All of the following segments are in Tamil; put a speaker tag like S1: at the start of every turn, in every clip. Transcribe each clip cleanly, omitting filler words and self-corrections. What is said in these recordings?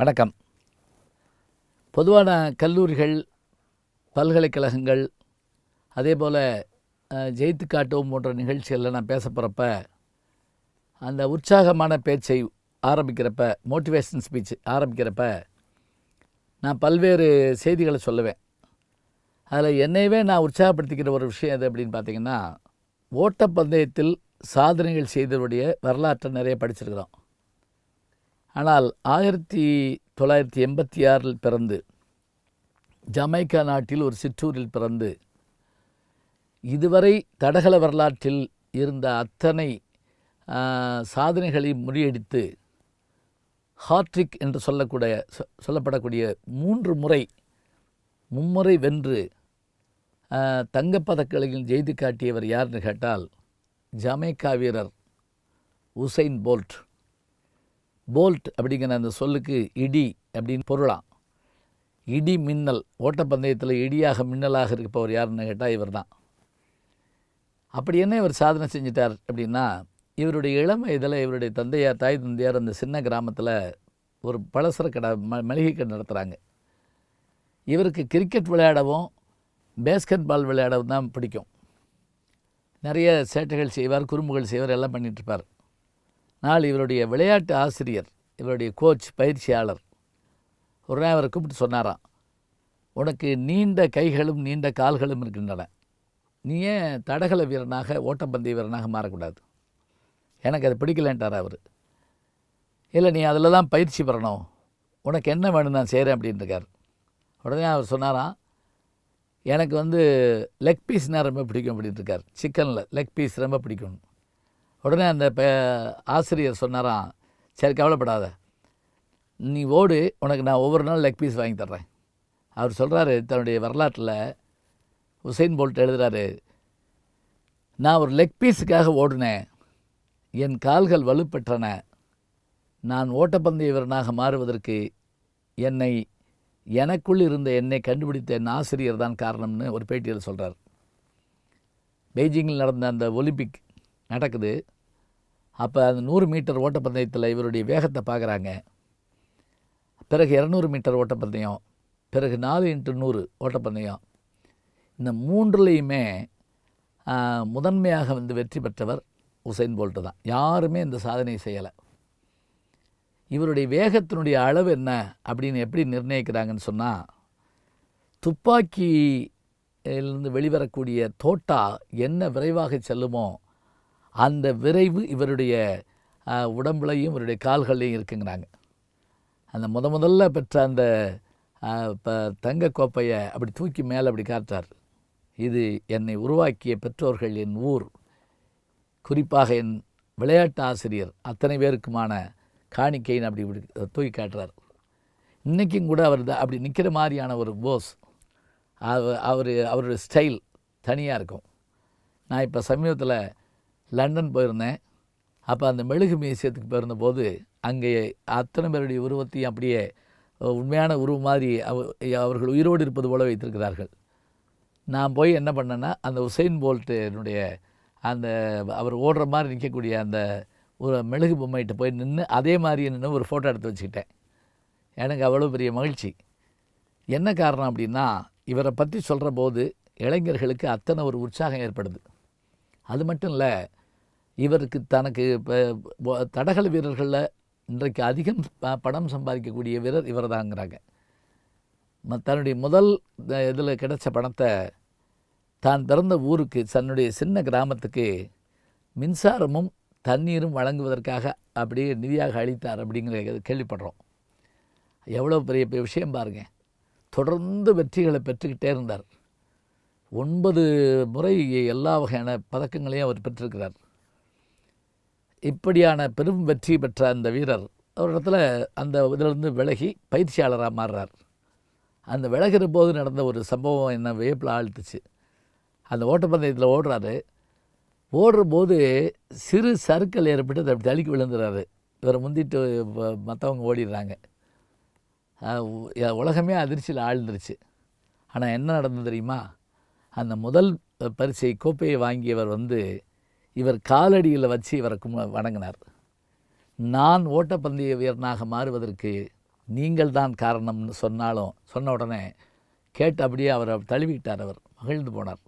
S1: வணக்கம். பொதுவான கல்லூரிகள், பல்கலைக்கழகங்கள், அதே போல் ஜெயித்து காட்டுவோம் போன்ற நிகழ்ச்சிகளில் நான் பேச போகிறப்ப அந்த உற்சாகமான பேச்சை ஆரம்பிக்கிறப்ப, மோட்டிவேஷன் ஸ்பீச் ஆரம்பிக்கிறப்ப நான் பல்வேறு செய்திகளை சொல்லுவேன். அதில் என்னையவே நான் உற்சாகப்படுத்திக்கிற ஒரு விஷயம் எது அப்படின்னு பார்த்தீங்கன்னா, ஓட்டப்பந்தயத்தில் சாதனைகள் செய்தவருடைய வரலாற்றை நிறைய படிச்சிருக்கிறோம். ஆனால் 1986 பிறந்து ஜமைக்கா நாட்டில் ஒரு சிற்றூரில் பிறந்து இதுவரை தடகள வரலாற்றில் இருந்த அத்தனை சாதனைகளை முறியடித்து ஹாட்ரிக் என்று சொல்லப்படக்கூடிய 3 மும்முறை வென்று தங்கப்பதக்கங்களையும் ஜெயித்து காட்டியவர் யாருன்னு கேட்டால் ஜமைக்கா வீரர் உசைன் போல்ட். போல்ட் அப்படிங்கிற அந்த சொல்லுக்கு இடி அப்படின்னு பொருளாம். இடி மின்னல், ஓட்டப்பந்தயத்தில் இடியாக மின்னலாக இருப்பவர் யாருன்னு கேட்டால் இவர் தான். அப்படி என்ன இவர் சாதனை செஞ்சிட்டார் அப்படின்னா, இவருடைய இளம் வயதில் இவருடைய தாய் தந்தையார் அந்த சின்ன கிராமத்தில் ஒரு பலசர கடை மளிகை கடை நடத்துகிறாங்க. இவருக்கு கிரிக்கெட் விளையாடவும் பேஸ்கெட் பால் விளையாடவும் தான் பிடிக்கும். நிறைய சேட்டைகள் செய்வார், குறும்புகள் செய்வார், எல்லாம் பண்ணிகிட்ருப்பார். நாள் இவருடைய விளையாட்டு ஆசிரியர், இவருடைய கோச், பயிற்சியாளர் ஒரு நாள் அவரை கூப்பிட்டு சொன்னாராம், உனக்கு நீண்ட கைகளும் நீண்ட கால்களும் இருக்கின்றன, நீ ஏன் தடகள வீரனாக, ஓட்டப்பந்தய வீரனாக மாறக்கூடாது? எனக்கு அது பிடிக்கலன்ட்டார் அவர். இல்லை, நீ அதில் தான் பயிற்சி பெறணும், உனக்கு என்ன வேணும் நான் செய்கிறேன் அப்படின்ட்டுருக்கார். உடனே அவர் சொன்னாராம், எனக்கு லெக் பீஸ்னால் ரொம்ப பிடிக்கும் அப்படின்ட்டுருக்கார். சிக்கனில் லெக் பீஸ் ரொம்ப பிடிக்கும். உடனே அந்த ஆசிரியர் சொன்னாராம், சரி கவலைப்படாத, நீ ஓடு, உனக்கு நான் ஒவ்வொரு நாள் லெக் பீஸ் வாங்கி தர்றேன். அவர் சொல்கிறாரு, தன்னுடைய வரலாற்றில் உசைன் போல்ட் எழுதுகிறாரு, நான் ஒரு லெக் பீஸுக்காக ஓடினேன், என் கால்கள் வலுப்பெற்றன, நான் ஓட்டப்பந்தய வீரனாக மாறுவதற்கு எனக்குள் இருந்த என்னை கண்டுபிடித்த என் ஆசிரியர் தான் காரணம்னு ஒரு பேட்டியில் சொல்கிறார். பெய்ஜிங்கில் நடந்த அந்த ஒலிம்பிக் நடக்குது. அப்போ அந்த 100 மீட்டர் ஓட்டப்பந்தயத்தில் இவருடைய வேகத்தை பார்க்குறாங்க. பிறகு 200 மீட்டர் ஓட்டப்பந்தயம், பிறகு 4x100 ஓட்டப்பந்தயம். இந்த 3லையுமே முதன்மையாக வெற்றி பெற்றவர் உசைன் போல்ட் தான். யாருமே இந்த சாதனை செய்யலை. இவருடைய வேகத்தினுடைய அளவு என்ன அப்படின்னு எப்படி நிர்ணயிக்கிறாங்கன்னு சொன்னால், துப்பாக்கியிலிருந்து வெளிவரக்கூடிய தோட்டா என்ன விரைவாக செல்லுமோ அந்த விரைவு இவருடைய உடம்புலையும் இவருடைய கால்கள்லையும் இருக்குங்கிறாங்க. அந்த முதல்ல பெற்ற அந்த தங்க கோப்பையை அப்படி தூக்கி மேலே அப்படி காட்டார். இது என்னை உருவாக்கிய பெற்றோர்கள், என் ஊர், குறிப்பாக என் விளையாட்டு ஆசிரியர் அத்தனை பேருக்குமான காணிக்கைன்னு அப்படி தூக்கி காட்டுறார். இன்றைக்கும் கூட அவர் அப்படி நிற்கிற மாதிரியான ஒரு போஸ், அவருடைய ஸ்டைல் தனியாக இருக்கும். நான் இப்போ சமீபத்தில் லண்டன் போயிருந்தேன். அப்போ அந்த மெழுகு மியூசியத்துக்கு போயிருந்தபோது அங்கே அத்தனை பேருடைய உருவத்தையும் அப்படியே உண்மையான உருவம் மாதிரி அவர்கள் உயிரோடு இருப்பது போல வைத்திருக்கிறார்கள். நான் போய் என்ன பண்ணேன்னா, அந்த உசைன் போல்ட்டினுடைய அந்த அவர் ஓடுற மாதிரி நிற்கக்கூடிய அந்த ஒரு மெழுகு பொம்மைகிட்ட போய் நின்று அதே மாதிரி நின்று ஒரு ஃபோட்டோ எடுத்து வச்சுக்கிட்டேன். எனக்கு அவ்வளோ பெரிய மகிழ்ச்சி. என்ன காரணம் அப்படின்னா, இவரை பற்றி சொல்கிற போது இளைஞர்களுக்கு அத்தனை ஒரு உற்சாகம் ஏற்படுது. அது மட்டும் இல்லை, இவருக்கு தனக்கு இப்போ தடகள வீரர்களில் இன்றைக்கு அதிகம் பணம் சம்பாதிக்கக்கூடிய வீரர் இவர் தாங்கிறாங்க. தன்னுடைய முதல் இதில் கிடைச்ச பணத்தை தான் பிறந்த ஊருக்கு, தன்னுடைய சின்ன கிராமத்துக்கு மின்சாரமும் தண்ணீரும் வழங்குவதற்காக அப்படியே நிதியாக அளித்தார் அப்படிங்கிற கேள்விப்படுறோம். எவ்வளோ பெரிய விஷயம் பாருங்கள். தொடர்ந்து வெற்றிகளை பெற்றுக்கிட்டே இருந்தார். 9 முறை எல்லா வகையான பதக்கங்களையும் அவர் பெற்றிருக்கிறார். இப்படியான பெரும் வெற்றி பெற்ற அந்த வீரர் ஒரு இடத்துல அந்த இதிலிருந்து விலகி பயிற்சியாளராக மாறுறார். அந்த விலகிற போது நடந்த ஒரு சம்பவம் என்ன வியப்பில் ஆழ்த்துச்சு. அந்த ஓட்டப்பந்தயத்தில் ஓடுற போது சிறு சறுக்கல் ஏற்பட்டு அதை அப்படி தள்ளிக்கு விழுந்துறாரு. இவரை முந்திட்டு மற்றவங்க ஓடிடுறாங்க. உலகமே அதிர்ச்சியில் ஆழ்ந்துருச்சு. ஆனால் என்ன நடந்தது தெரியுமா? அந்த முதல் பரிசை கோப்பையை வாங்கியவர் இவர் காலடியில் வச்சு இவரை வணங்கினார். நான் ஓட்டப்பந்தய வீரனாக மாறுவதற்கு நீங்கள் தான் காரணம்னு சொன்ன உடனே கேட்டு அப்படியே அவரை தழுவிட்டார். அவர் மகிழ்ந்து போனார்.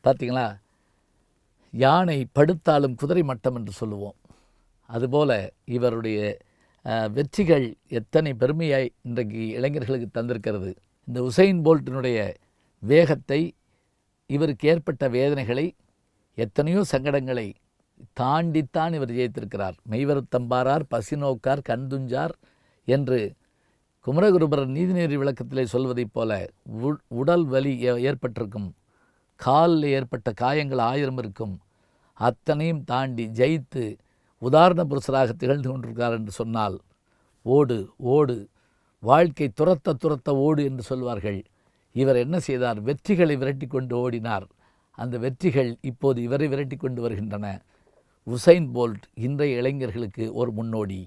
S1: பார்த்தீங்களா, யானை படுத்தாலும் குதிரை மட்டம் என்று சொல்லுவோம். அதுபோல் இவருடைய வெற்றிகள் எத்தனை பெருமையாய் இன்றைக்கு இளைஞர்களுக்கு தந்திருக்கிறது. இந்த உசைன் போல்ட்டினுடைய வேகத்தை, இவருக்கு ஏற்பட்ட வேதனைகளை, எத்தனையோ சங்கடங்களை தாண்டித்தான் இவர் ஜெயித்திருக்கிறார். மெய்வருத்தம்பாரார் பசி நோக்கார் கண் துஞ்சார் என்று குமரகுருபரர் நீதிநெறி விளக்கத்திலே சொல்வதைப் போல உடல் வலி ஏற்பட்டிருக்கும், காலில் ஏற்பட்ட காயங்கள் 1000 இருக்கும், அத்தனையும் தாண்டி ஜெயித்து உதாரண புருஷராக திகழ்ந்து கொண்டிருக்கிறார் என்று சொன்னால், ஓடு ஓடு, வாழ்க்கை துரத்த ஓடு என்று சொல்வார்கள். இவர் என்ன செய்தார்? வெற்றிகளை விரட்டி கொண்டு ஓடினார். அந்த வெற்றிகள் இப்போது இவரை விரட்டி கொண்டு வருகின்றன. உசைன் போல்ட் இன்றைய இளைஞர்களுக்கு ஒரு முன்னோடி.